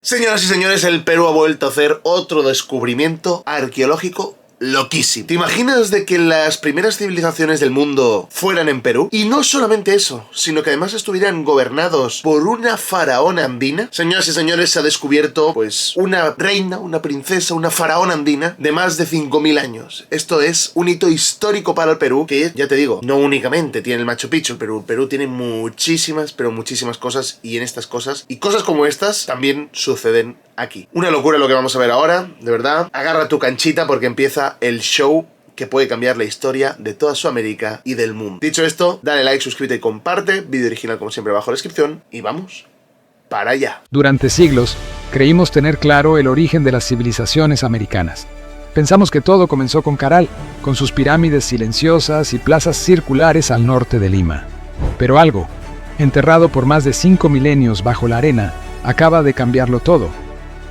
Señoras y señores, el Perú ha vuelto a hacer otro descubrimiento arqueológico loquísimo. ¿Te imaginas de que las primeras civilizaciones del mundo fueran en Perú? Y no solamente eso, sino que además estuvieran gobernados por una faraona andina. Señoras y señores, se ha descubierto, pues, una reina, una princesa, una faraona andina de más de 5000 años. Esto es un hito histórico para el Perú, que, ya te digo, no únicamente tiene el Machu Picchu. El Perú tiene muchísimas, pero muchísimas cosas, y en estas cosas, y cosas como estas, también suceden aquí. Una locura lo que vamos a ver ahora, de verdad. Agarra tu canchita porque empieza el show que puede cambiar la historia de toda Sudamérica y del mundo. Dicho esto, dale like, suscríbete y comparte. Vídeo original como siempre abajo en la descripción. Y vamos para allá. Durante siglos, creímos tener claro el origen de las civilizaciones americanas. Pensamos que todo comenzó con Caral, con sus pirámides silenciosas y plazas circulares al norte de Lima. Pero algo, enterrado por más de 5 milenios bajo la arena, acaba de cambiarlo todo.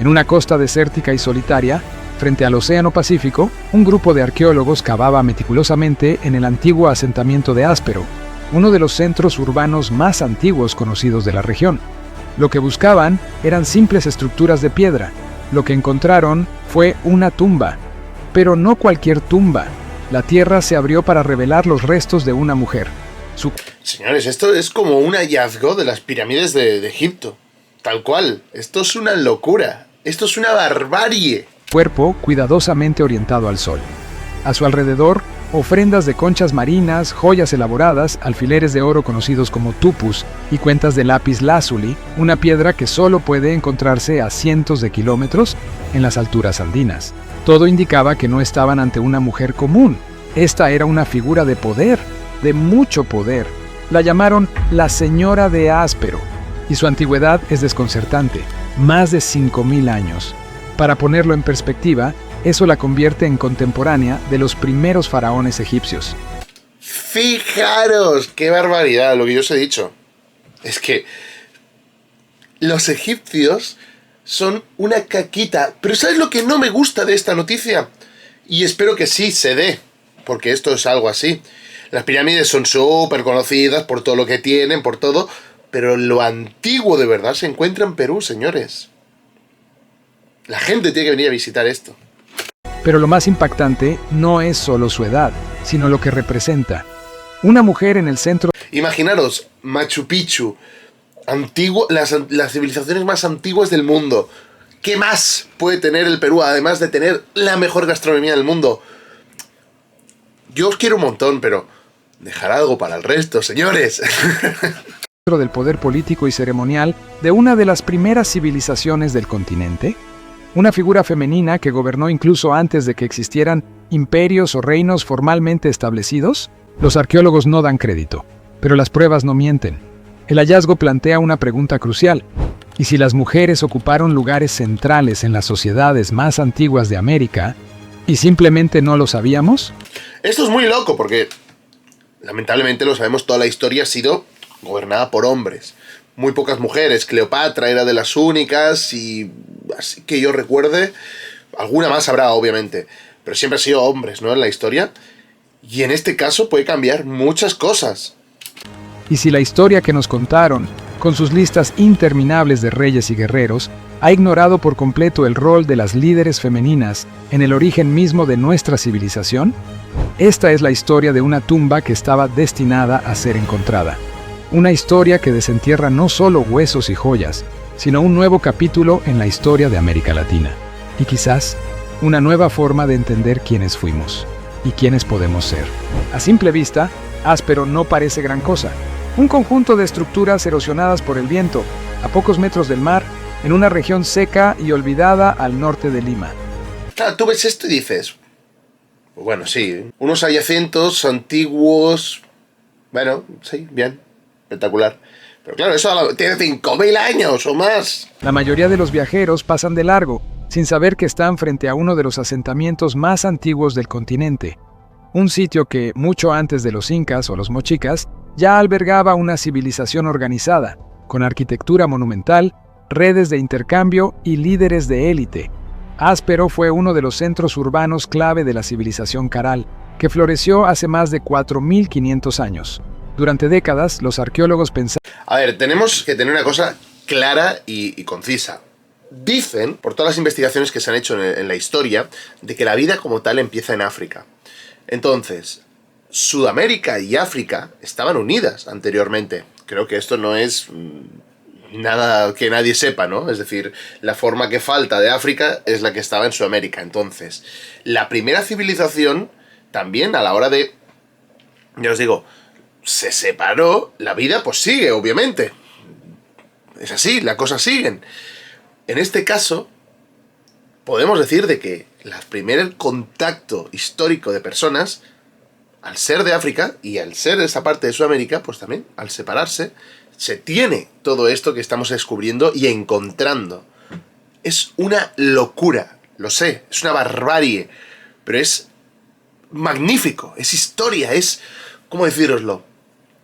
En una costa desértica y solitaria, frente al Océano Pacífico, un grupo de arqueólogos cavaba meticulosamente en el antiguo asentamiento de Áspero, uno de los centros urbanos más antiguos conocidos de la región. Lo que buscaban eran simples estructuras de piedra. Lo que encontraron fue una tumba, pero no cualquier tumba. La tierra se abrió para revelar los restos de una mujer. Señores, esto es como un hallazgo de las pirámides de Egipto. Tal cual. Esto es una locura. Esto es una barbarie. Cuerpo cuidadosamente orientado al sol. A su alrededor, ofrendas de conchas marinas, joyas elaboradas, alfileres de oro conocidos como tupus y cuentas de lápiz lázuli, una piedra que solo puede encontrarse a cientos de kilómetros en las alturas andinas. Todo indicaba que no estaban ante una mujer común. Esta era una figura de poder, de mucho poder. La llamaron la Señora de Áspero, y su antigüedad es desconcertante, más de 5000 años. Para ponerlo en perspectiva, eso la convierte en contemporánea de los primeros faraones egipcios. Fijaros, qué barbaridad, lo que yo os he dicho. Es que los egipcios son una caquita. Pero ¿sabes lo que no me gusta de esta noticia? Y espero que sí se dé, porque esto es algo así. Las pirámides son súper conocidas por todo lo que tienen, por todo, pero lo antiguo de verdad se encuentra en Perú, señores. La gente tiene que venir a visitar esto. Pero lo más impactante no es solo su edad, sino lo que representa. Una mujer en el centro. Imaginaros, Machu Picchu, antiguo, las civilizaciones más antiguas del mundo. ¿Qué más puede tener el Perú, además de tener la mejor gastronomía del mundo? Yo os quiero un montón, pero dejar algo para el resto, señores. Del poder político y ceremonial de una de las primeras civilizaciones del continente. Una figura femenina que gobernó incluso antes de que existieran imperios o reinos formalmente establecidos. Los arqueólogos no dan crédito, pero las pruebas no mienten. El hallazgo plantea una pregunta crucial. ¿Y si las mujeres ocuparon lugares centrales en las sociedades más antiguas de América y simplemente no lo sabíamos? Esto es muy loco porque, lamentablemente lo sabemos, toda la historia ha sido gobernada por hombres. Muy pocas mujeres. Cleopatra era de las únicas y, así que yo recuerde, alguna más habrá, obviamente, pero siempre han sido hombres, ¿no?, en la historia. Y en este caso puede cambiar muchas cosas. Y si la historia que nos contaron, con sus listas interminables de reyes y guerreros, ha ignorado por completo el rol de las líderes femeninas en el origen mismo de nuestra civilización, esta es la historia de una tumba que estaba destinada a ser encontrada. Una historia que desentierra no solo huesos y joyas, sino un nuevo capítulo en la historia de América Latina. Y quizás, una nueva forma de entender quiénes fuimos y quiénes podemos ser. A simple vista, Áspero no parece gran cosa. Un conjunto de estructuras erosionadas por el viento, a pocos metros del mar, en una región seca y olvidada al norte de Lima. Claro, tú ves esto y dices, bueno, sí, unos hallazgos antiguos, bueno, sí, bien. Espectacular. Pero claro, eso tiene 5000 años o más. La mayoría de los viajeros pasan de largo, sin saber que están frente a uno de los asentamientos más antiguos del continente. Un sitio que, mucho antes de los incas o los mochicas, ya albergaba una civilización organizada, con arquitectura monumental, redes de intercambio y líderes de élite. Áspero fue uno de los centros urbanos clave de la civilización Caral, que floreció hace más de 4500 años. Durante décadas, los arqueólogos pensaban... A ver, tenemos que tener una cosa clara y concisa. Dicen, por todas las investigaciones que se han hecho en la historia, de que la vida como tal empieza en África. Entonces, Sudamérica y África estaban unidas anteriormente. Creo que esto no es nada que nadie sepa, ¿no? Es decir, la forma que falta de África es la que estaba en Sudamérica. Entonces, la primera civilización también a la hora de... Ya os digo, se separó, la vida pues sigue, obviamente. Es así, las cosas siguen. En este caso, podemos decir de que el primer contacto histórico de personas, al ser de África y al ser de esta parte de Sudamérica, pues también, al separarse, se tiene todo esto que estamos descubriendo y encontrando. Es una locura, lo sé, es una barbarie, pero es magnífico, es historia, es... ¿Cómo decíroslo?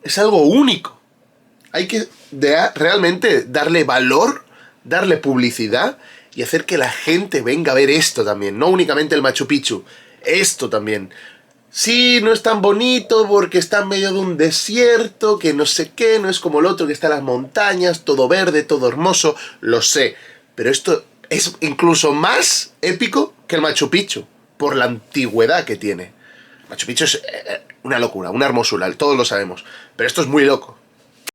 Es algo único. Hay que realmente darle valor, darle publicidad y hacer que la gente venga a ver esto también. No únicamente el Machu Picchu, esto también. Sí, no es tan bonito porque está en medio de un desierto, que no sé qué, no es como el otro que está en las montañas, todo verde, todo hermoso, lo sé. Pero esto es incluso más épico que el Machu Picchu, por la antigüedad que tiene. Machu Picchu es una locura, una hermosura, todos lo sabemos, pero esto es muy loco.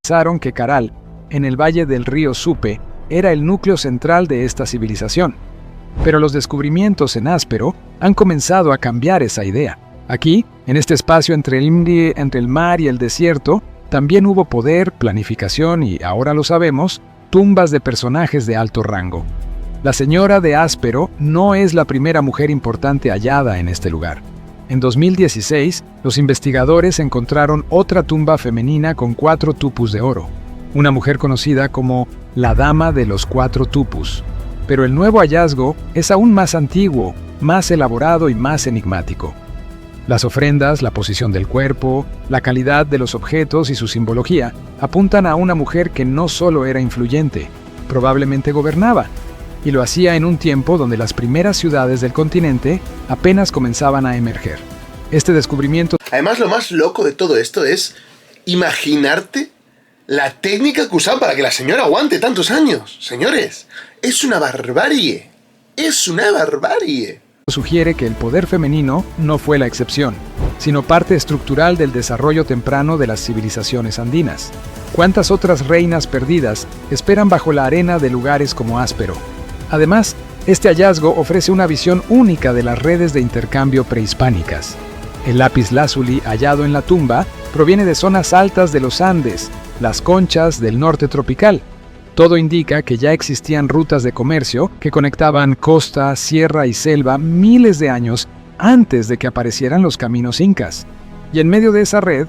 Pensaron que Caral, en el valle del río Supe, era el núcleo central de esta civilización. Pero los descubrimientos en Áspero han comenzado a cambiar esa idea. Aquí, en este espacio entre el mar y el desierto, también hubo poder, planificación y, ahora lo sabemos, tumbas de personajes de alto rango. La señora de Áspero no es la primera mujer importante hallada en este lugar. En 2016, los investigadores encontraron otra tumba femenina con 4 tupus de oro, una mujer conocida como la Dama de los 4 tupus. Pero el nuevo hallazgo es aún más antiguo, más elaborado y más enigmático. Las ofrendas, la posición del cuerpo, la calidad de los objetos y su simbología apuntan a una mujer que no solo era influyente, probablemente gobernaba, y lo hacía en un tiempo donde las primeras ciudades del continente apenas comenzaban a emerger. Este descubrimiento... Además, lo más loco de todo esto es imaginarte la técnica que usaban para que la señora aguante tantos años. Señores, es una barbarie. Es una barbarie. Sugiere que el poder femenino no fue la excepción, sino parte estructural del desarrollo temprano de las civilizaciones andinas. ¿Cuántas otras reinas perdidas esperan bajo la arena de lugares como Áspero? Además, este hallazgo ofrece una visión única de las redes de intercambio prehispánicas. El lápiz-lazuli hallado en la tumba proviene de zonas altas de los Andes, las conchas del norte tropical. Todo indica que ya existían rutas de comercio que conectaban costa, sierra y selva miles de años antes de que aparecieran los caminos incas. Y en medio de esa red,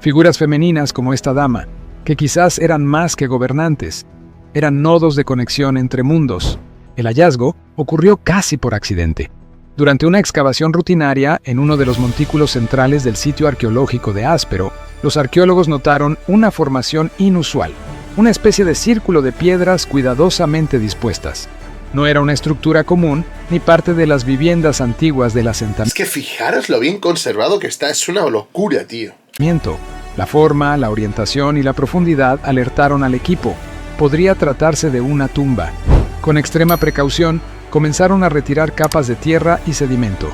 figuras femeninas como esta dama, que quizás eran más que gobernantes, eran nodos de conexión entre mundos. El hallazgo ocurrió casi por accidente. Durante una excavación rutinaria en uno de los montículos centrales del sitio arqueológico de Áspero, los arqueólogos notaron una formación inusual, una especie de círculo de piedras cuidadosamente dispuestas. No era una estructura común ni parte de las viviendas antiguas del asentamiento. Es que fijaros lo bien conservado que está, es una locura, tío. La forma, la orientación y la profundidad alertaron al equipo. Podría tratarse de una tumba. Con extrema precaución, comenzaron a retirar capas de tierra y sedimento.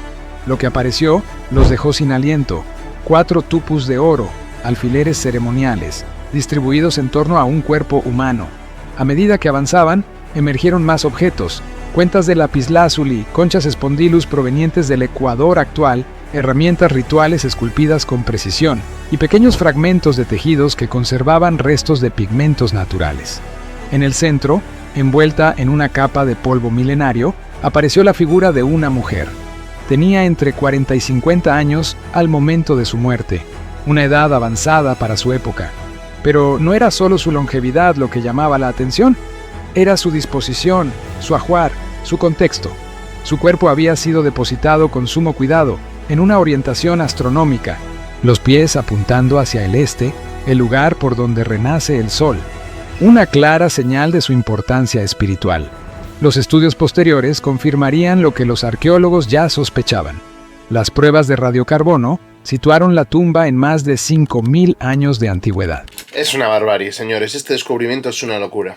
Lo que apareció los dejó sin aliento. 4 tupus de oro, alfileres ceremoniales, distribuidos en torno a un cuerpo humano. A medida que avanzaban, emergieron más objetos, cuentas de lapislázuli, conchas spondylus provenientes del Ecuador actual, herramientas rituales esculpidas con precisión, y pequeños fragmentos de tejidos que conservaban restos de pigmentos naturales. En el centro, envuelta en una capa de polvo milenario, apareció la figura de una mujer. Tenía entre 40 y 50 años al momento de su muerte, una edad avanzada para su época. Pero no era solo su longevidad lo que llamaba la atención, era su disposición, su ajuar, su contexto. Su cuerpo había sido depositado con sumo cuidado, en una orientación astronómica, los pies apuntando hacia el este, el lugar por donde renace el sol, una clara señal de su importancia espiritual. Los estudios posteriores confirmarían lo que los arqueólogos ya sospechaban. Las pruebas de radiocarbono situaron la tumba en más de 5.000 años de antigüedad. Es una barbarie, señores. Este descubrimiento es una locura.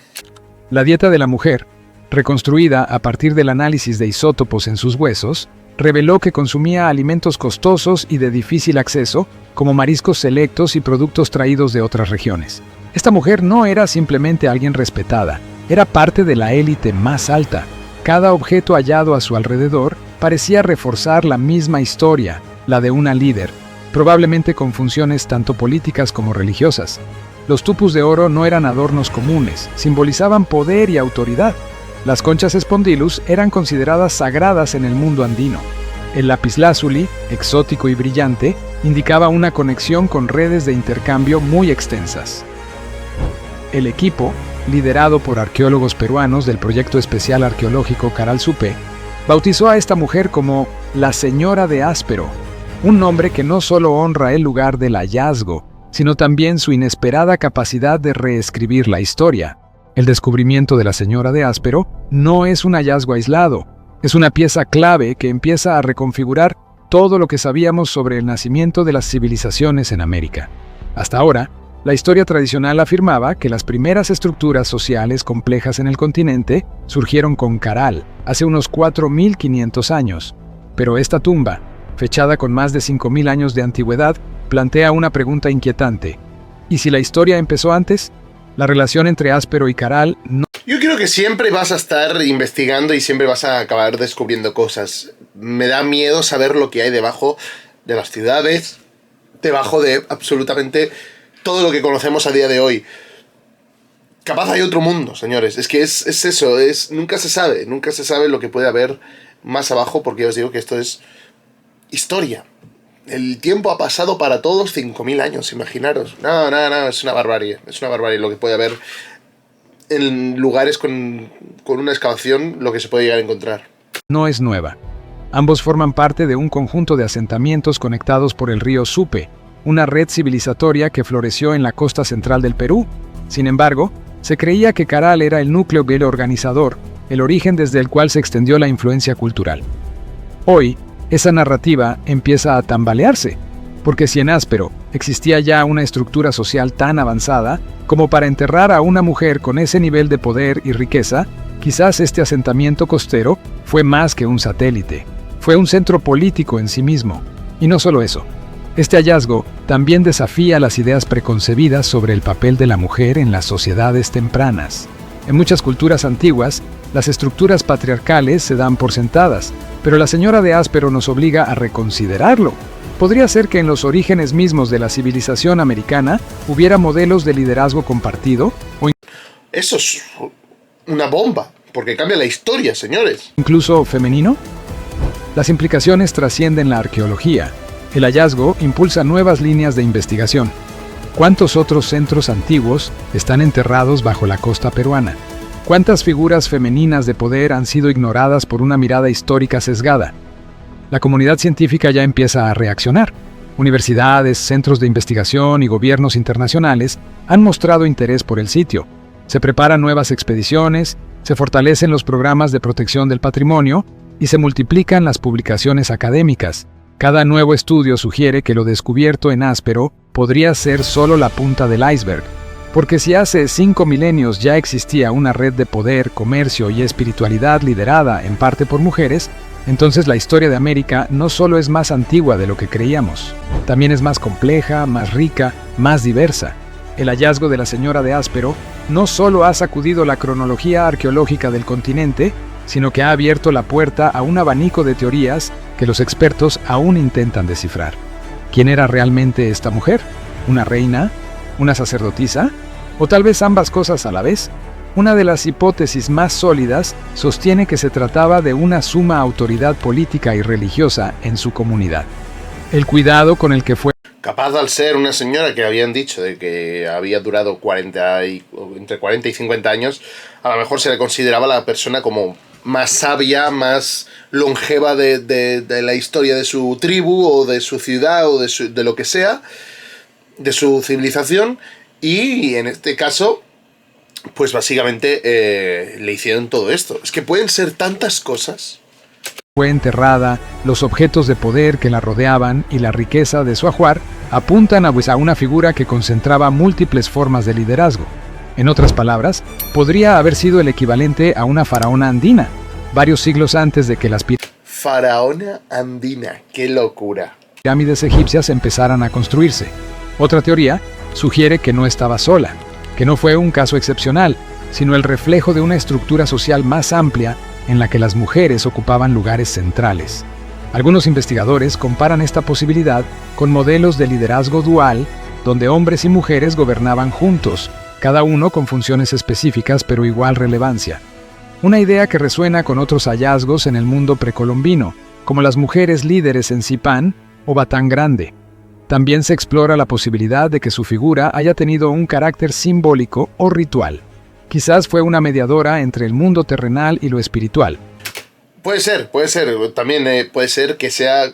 La dieta de la mujer reconstruida a partir del análisis de isótopos en sus huesos, reveló que consumía alimentos costosos y de difícil acceso, como mariscos selectos y productos traídos de otras regiones. Esta mujer no era simplemente alguien respetada, era parte de la élite más alta. Cada objeto hallado a su alrededor parecía reforzar la misma historia, la de una líder, probablemente con funciones tanto políticas como religiosas. Los tupus de oro no eran adornos comunes, simbolizaban poder y autoridad. Las conchas spondylus eran consideradas sagradas en el mundo andino. El lapislázuli, exótico y brillante, indicaba una conexión con redes de intercambio muy extensas. El equipo, liderado por arqueólogos peruanos del Proyecto Especial Arqueológico Caral Supé, bautizó a esta mujer como la Señora de Áspero, un nombre que no solo honra el lugar del hallazgo, sino también su inesperada capacidad de reescribir la historia. El descubrimiento de la Señora de Áspero no es un hallazgo aislado, es una pieza clave que empieza a reconfigurar todo lo que sabíamos sobre el nacimiento de las civilizaciones en América. Hasta ahora, la historia tradicional afirmaba que las primeras estructuras sociales complejas en el continente surgieron con Caral, hace unos 4.500 años. Pero esta tumba, fechada con más de 5.000 años de antigüedad, plantea una pregunta inquietante. ¿Y si la historia empezó antes? La relación entre Áspero y Caral no... Yo creo que siempre vas a estar investigando y siempre vas a acabar descubriendo cosas. Me da miedo saber lo que hay debajo de las ciudades, debajo de absolutamente todo lo que conocemos a día de hoy. Capaz hay otro mundo, señores. Es que es eso, nunca se sabe lo que puede haber más abajo, porque ya os digo que esto es historia. El tiempo ha pasado para todos 5.000 años, imaginaros. No, es una barbarie lo que puede haber en lugares con una excavación, lo que se puede llegar a encontrar. No es nueva. Ambos forman parte de un conjunto de asentamientos conectados por el río Supe, una red civilizatoria que floreció en la costa central del Perú. Sin embargo, se creía que Caral era el núcleo organizador, el origen desde el cual se extendió la influencia cultural. Hoy, esa narrativa empieza a tambalearse, porque si en Áspero existía ya una estructura social tan avanzada como para enterrar a una mujer con ese nivel de poder y riqueza, quizás este asentamiento costero fue más que un satélite, fue un centro político en sí mismo. Y no solo eso, este hallazgo también desafía las ideas preconcebidas sobre el papel de la mujer en las sociedades tempranas. En muchas culturas antiguas, las estructuras patriarcales se dan por sentadas, pero la Señora de Áspero nos obliga a reconsiderarlo. Podría ser que en los orígenes mismos de la civilización americana hubiera modelos de liderazgo compartido o Eso es una bomba, porque cambia la historia, señores. Incluso femenino. Las implicaciones trascienden la arqueología. El hallazgo impulsa nuevas líneas de investigación. ¿Cuántos otros centros antiguos están enterrados bajo la costa peruana? ¿Cuántas figuras femeninas de poder han sido ignoradas por una mirada histórica sesgada? La comunidad científica ya empieza a reaccionar. Universidades, centros de investigación y gobiernos internacionales han mostrado interés por el sitio. Se preparan nuevas expediciones, se fortalecen los programas de protección del patrimonio y se multiplican las publicaciones académicas. Cada nuevo estudio sugiere que lo descubierto en Áspero podría ser solo la punta del iceberg, porque si hace 5 milenios ya existía una red de poder, comercio y espiritualidad liderada en parte por mujeres, entonces la historia de América no solo es más antigua de lo que creíamos, también es más compleja, más rica, más diversa. El hallazgo de la Señora de Áspero no solo ha sacudido la cronología arqueológica del continente, sino que ha abierto la puerta a un abanico de teorías que los expertos aún intentan descifrar. ¿Quién era realmente esta mujer? ¿Una reina? ¿Una sacerdotisa? ¿O tal vez ambas cosas a la vez? Una de las hipótesis más sólidas sostiene que se trataba de una suma autoridad política y religiosa en su comunidad. El cuidado con el que fue capaz, al ser una señora que habían dicho de que había durado entre 40 y 50 años, a lo mejor se le consideraba la persona como más sabia, más longeva de la historia de su tribu o de su ciudad o de lo que sea, de su civilización, y en este caso, pues básicamente le hicieron todo esto. Es que pueden ser tantas cosas. Fue enterrada, los objetos de poder que la rodeaban y la riqueza de su ajuar apuntan a una figura que concentraba múltiples formas de liderazgo. En otras palabras, podría haber sido el equivalente a una faraona andina, varios siglos antes de que las Faraona andina, qué locura. pirámides egipcias empezaran a construirse. Otra teoría sugiere que no estaba sola, que no fue un caso excepcional, sino el reflejo de una estructura social más amplia en la que las mujeres ocupaban lugares centrales. Algunos investigadores comparan esta posibilidad con modelos de liderazgo dual, donde hombres y mujeres gobernaban juntos, cada uno con funciones específicas pero igual relevancia. Una idea que resuena con otros hallazgos en el mundo precolombino, como las mujeres líderes en Zipán o Batán Grande. También se explora la posibilidad de que su figura haya tenido un carácter simbólico o ritual. Quizás fue una mediadora entre el mundo terrenal y lo espiritual. Puede ser. También puede ser que sea,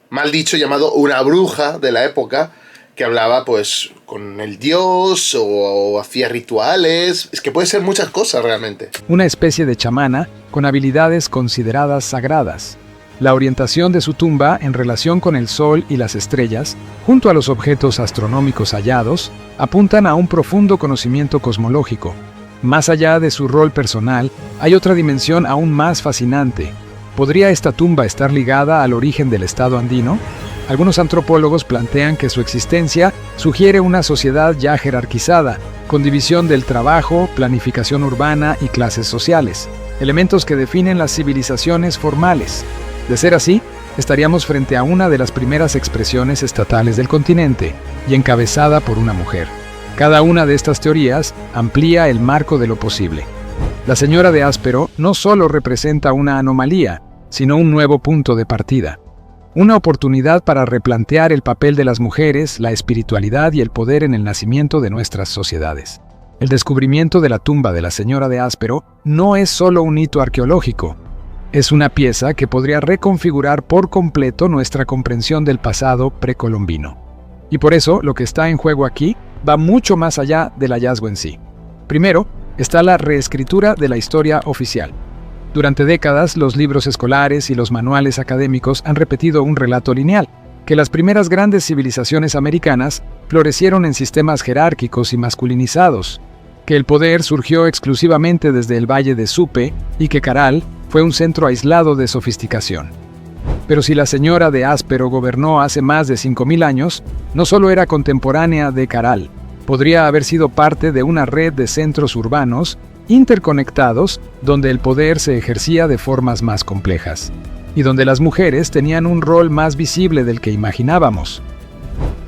mal dicho, llamado una bruja de la época, que hablaba pues con el dios o hacía rituales. Es que puede ser muchas cosas realmente. Una especie de chamana con habilidades consideradas sagradas. La orientación de su tumba en relación con el sol y las estrellas, junto a los objetos astronómicos hallados, apuntan a un profundo conocimiento cosmológico. Más allá de su rol personal, hay otra dimensión aún más fascinante. ¿Podría esta tumba estar ligada al origen del estado andino? Algunos antropólogos plantean que su existencia sugiere una sociedad ya jerarquizada, con división del trabajo, planificación urbana y clases sociales, elementos que definen las civilizaciones formales. De ser así, estaríamos frente a una de las primeras expresiones estatales del continente, y encabezada por una mujer. Cada una de estas teorías amplía el marco de lo posible. La señora de Áspero no solo representa una anomalía, sino un nuevo punto de partida. Una oportunidad para replantear el papel de las mujeres, la espiritualidad y el poder en el nacimiento de nuestras sociedades. El descubrimiento de la tumba de la señora de Áspero no es solo un hito arqueológico. Es una pieza que podría reconfigurar por completo nuestra comprensión del pasado precolombino. Y por eso, lo que está en juego aquí va mucho más allá del hallazgo en sí. Primero, está la reescritura de la historia oficial. Durante décadas, los libros escolares y los manuales académicos han repetido un relato lineal, que las primeras grandes civilizaciones americanas florecieron en sistemas jerárquicos y masculinizados, que el poder surgió exclusivamente desde el Valle de Supe y que Caral fue un centro aislado de sofisticación. Pero si la señora de Áspero gobernó hace más de 5000 años, no solo era contemporánea de Caral, podría haber sido parte de una red de centros urbanos interconectados donde el poder se ejercía de formas más complejas, y donde las mujeres tenían un rol más visible del que imaginábamos.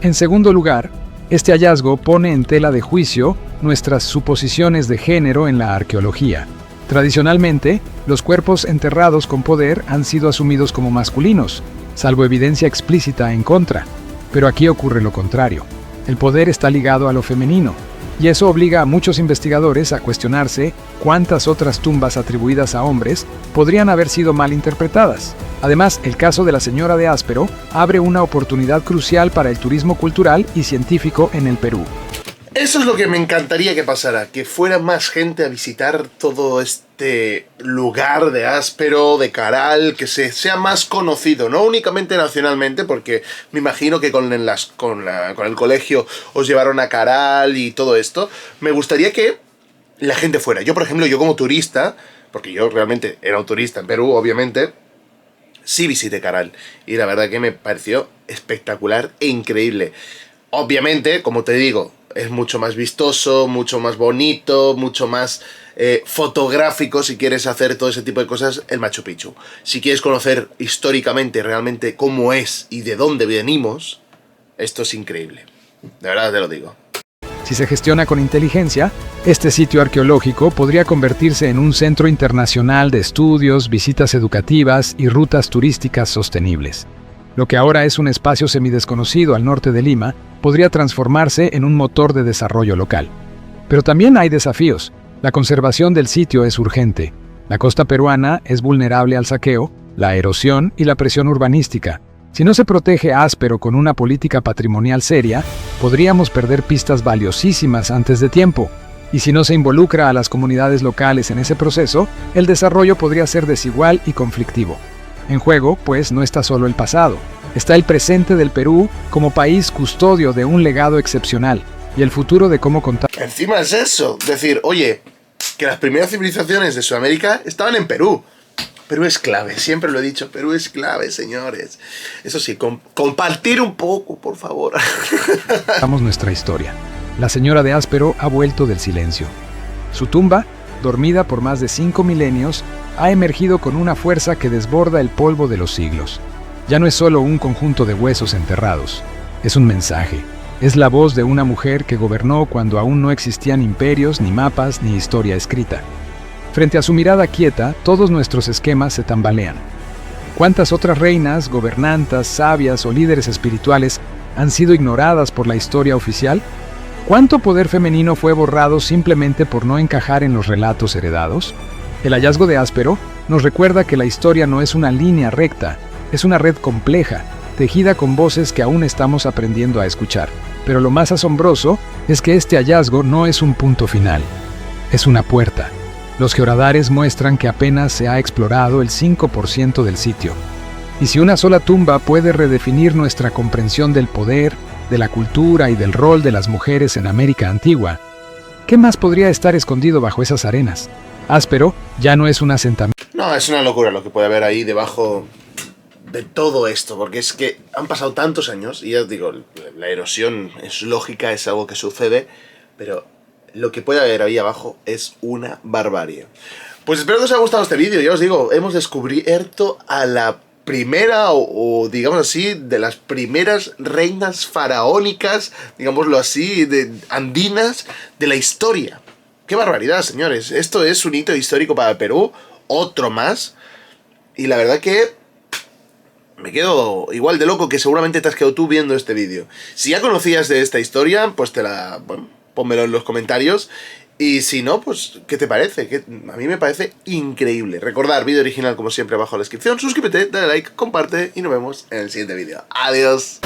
En segundo lugar, este hallazgo pone en tela de juicio nuestras suposiciones de género en la arqueología. Tradicionalmente, los cuerpos enterrados con poder han sido asumidos como masculinos, salvo evidencia explícita en contra. Pero aquí ocurre lo contrario. El poder está ligado a lo femenino, y eso obliga a muchos investigadores a cuestionarse cuántas otras tumbas atribuidas a hombres podrían haber sido mal interpretadas. Además, el caso de la señora de Áspero abre una oportunidad crucial para el turismo cultural y científico en el Perú. Eso es lo que me encantaría que pasara, que fuera más gente a visitar todo este lugar de Áspero, de Caral, que sea más conocido, no únicamente nacionalmente, porque me imagino que con el colegio os llevaron a Caral y todo esto. Me gustaría que la gente fuera. Yo, por ejemplo, yo como turista, porque yo realmente era un turista en Perú, obviamente, sí visité Caral, y la verdad que me pareció espectacular e increíble. Obviamente, como te digo, es mucho más vistoso, mucho más bonito, mucho más fotográfico si quieres hacer todo ese tipo de cosas el Machu Picchu. Si quieres conocer históricamente realmente cómo es y de dónde venimos, esto es increíble. De verdad te lo digo. Si se gestiona con inteligencia, este sitio arqueológico podría convertirse en un centro internacional de estudios, visitas educativas y rutas turísticas sostenibles. Lo que ahora es un espacio semidesconocido al norte de Lima, podría transformarse en un motor de desarrollo local. Pero también hay desafíos. La conservación del sitio es urgente. La costa peruana es vulnerable al saqueo, la erosión y la presión urbanística. Si no se protege Áspero con una política patrimonial seria, podríamos perder pistas valiosísimas antes de tiempo. Y si no se involucra a las comunidades locales en ese proceso, el desarrollo podría ser desigual y conflictivo. En juego, pues, no está solo el pasado. Está el presente del Perú como país custodio de un legado excepcional. y el futuro de cómo contar. Encima es eso, decir, oye, que las primeras civilizaciones de Sudamérica estaban en Perú. Perú es clave, siempre lo he dicho, Perú es clave, señores. Eso sí, compartir un poco, por favor. Contamos nuestra historia. La señora de Áspero ha vuelto del silencio. Su tumba, dormida por más de 5 milenios, ha emergido con una fuerza que desborda el polvo de los siglos. Ya no es solo un conjunto de huesos enterrados, es un mensaje. Es la voz de una mujer que gobernó cuando aún no existían imperios, ni mapas, ni historia escrita. Frente a su mirada quieta, todos nuestros esquemas se tambalean. ¿Cuántas otras reinas, gobernantas, sabias o líderes espirituales han sido ignoradas por la historia oficial? ¿Cuánto poder femenino fue borrado simplemente por no encajar en los relatos heredados? El hallazgo de Áspero nos recuerda que la historia no es una línea recta, es una red compleja, tejida con voces que aún estamos aprendiendo a escuchar. Pero lo más asombroso es que este hallazgo no es un punto final, es una puerta. Los georadares muestran que apenas se ha explorado el 5% del sitio. Y si una sola tumba puede redefinir nuestra comprensión del poder, de la cultura y del rol de las mujeres en América Antigua, ¿qué más podría estar escondido bajo esas arenas? Áspero ya no es un asentamiento. No, es una locura lo que puede haber ahí debajo de todo esto, porque es que han pasado tantos años, y ya os digo, la erosión es lógica, es algo que sucede, pero lo que puede haber ahí abajo es una barbarie. Pues espero que os haya gustado este vídeo. Ya os digo, hemos descubierto a la primera, o digamos así, de las primeras reinas faraónicas, digámoslo así, andinas de la historia. ¡Qué barbaridad, señores! Esto es un hito histórico para Perú, otro más, y la verdad que me quedo igual de loco que seguramente te has quedado tú viendo este vídeo. Si ya conocías de esta historia, pues pónmelo en los comentarios. Y si no, pues, ¿qué te parece? Que a mí me parece increíble. Recordad, vídeo original como siempre abajo en la descripción. Suscríbete, dale like, comparte y nos vemos en el siguiente vídeo. ¡Adiós!